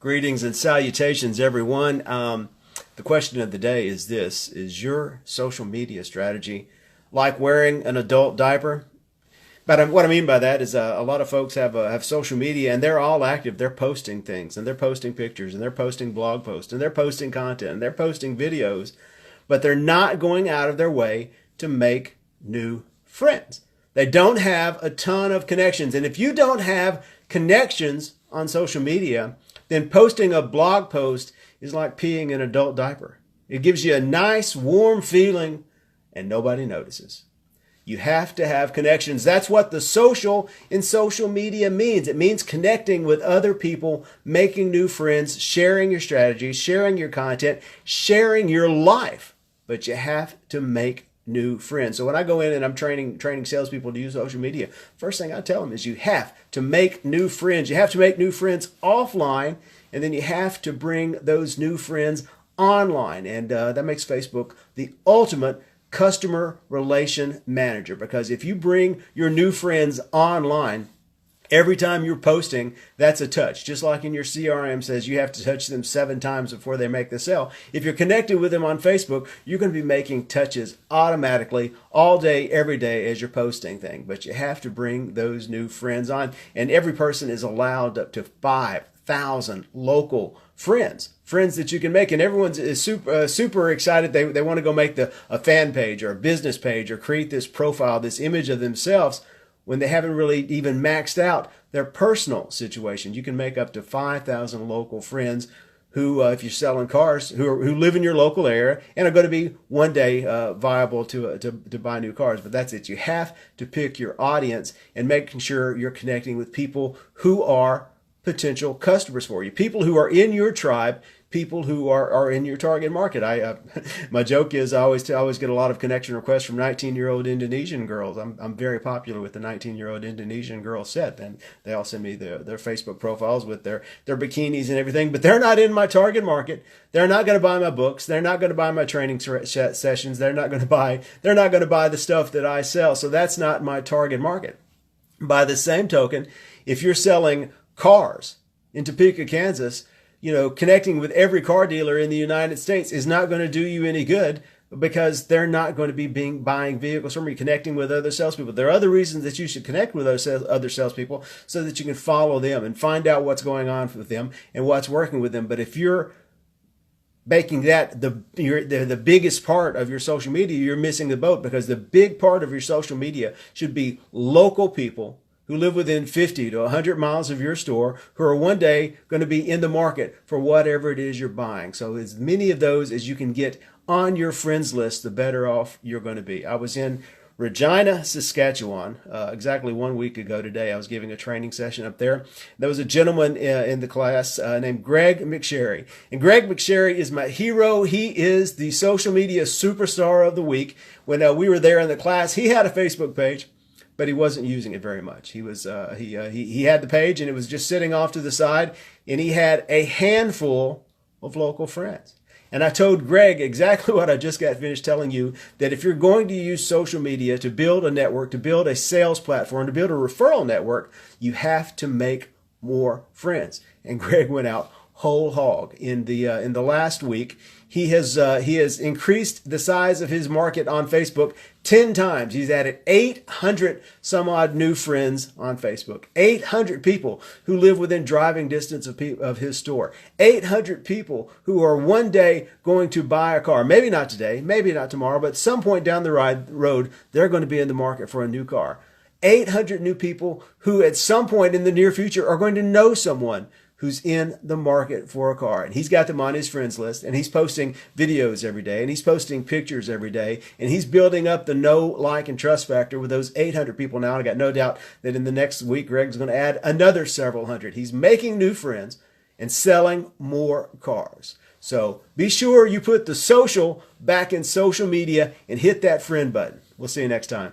Greetings and salutations, everyone. The question of the day is this: is your social media strategy like wearing an adult diaper? But what I mean by that is a lot of folks have social media and they're all active. They're posting things and they're posting pictures and they're posting blog posts and they're posting content and they're posting videos, but they're not going out of their way to make new friends. They don't have a ton of connections. And if you don't have connections on social media, then posting a blog post is like peeing an adult diaper. It gives you a nice, warm feeling and nobody notices. You have to have connections. That's what the social in social media means. It means connecting with other people, making new friends, sharing your strategies, sharing your content, sharing your life. But you have to make new friends. So when I go in and I'm training salespeople to use social media, first thing I tell them is you have to make new friends. You have to make new friends offline, and then you have to bring those new friends online. And that makes Facebook the ultimate customer relation manager, because if you bring your new friends online, every time you're posting, that's a touch. Just like in your CRM says you have to touch them 7 times before they make the sale. If you're connected with them on Facebook, you're going to be making touches automatically all day, every day as you're posting things. But you have to bring those new friends on. And every person is allowed up to 5,000 local friends that you can make. And everyone's is super excited. They want to go make a fan page or a business page or create this profile, this image of themselves, when they haven't really even maxed out their personal situation. You can make up to 5,000 local friends who, if you're selling cars, who live in your local area and are going to be one day viable to buy new cars. But that's it. You have to pick your audience and making sure you're connecting with people who are potential customers for you, people who are in your tribe, people who are in your target market. My joke is I always get a lot of connection requests from 19-year-old Indonesian girls. I'm very popular with the 19-year-old Indonesian girl set, and they all send me their Facebook profiles with their bikinis and everything, but they're not in my target market. They're not going to buy my books. They're not going to buy my training sessions. They're not going to buy the stuff that I sell. So that's not my target market. By the same token, if you're selling cars in Topeka, Kansas, connecting with every car dealer in the United States is not going to do you any good, because they're not going to be buying vehicles from you. Connecting with other salespeople. There are other reasons that you should connect with other salespeople, so that you can follow them and find out what's going on with them and what's working with them. But if you're making that the biggest part of your social media, you're missing the boat, because the big part of your social media should be local people who live within 50 to 100 miles of your store, who are one day going to be in the market for whatever it is you're buying. So as many of those as you can get on your friends list, the better off you're going to be. I was in Regina, Saskatchewan, exactly 1 week ago today. I was giving a training session up there. There was a gentleman in the class named Greg McSherry. And Greg McSherry is my hero. He is the social media superstar of the week. When we were there in the class, he had a Facebook page, but he wasn't using it very much. He had the page, and it was just sitting off to the side, and he had a handful of local friends. And I told Greg exactly what I just got finished telling you, that if you're going to use social media to build a network, to build a sales platform, to build a referral network, you have to make more friends. And Greg went out whole hog in the last week. He has increased the size of his market on Facebook 10 times. He's added 800 some odd new friends on Facebook. 800 people who live within driving distance of his store. 800 people who are one day going to buy a car. Maybe not today, maybe not tomorrow, but at some point down the road, they're going to be in the market for a new car. 800 new people who at some point in the near future are going to know someone who's in the market for a car. And he's got them on his friends list, and he's posting videos every day, and he's posting pictures every day, and he's building up the know, like, and trust factor with those 800 people now. And I got no doubt that in the next week, Greg's going to add another several hundred. He's making new friends and selling more cars. So be sure you put the social back in social media and hit that friend button. We'll see you next time.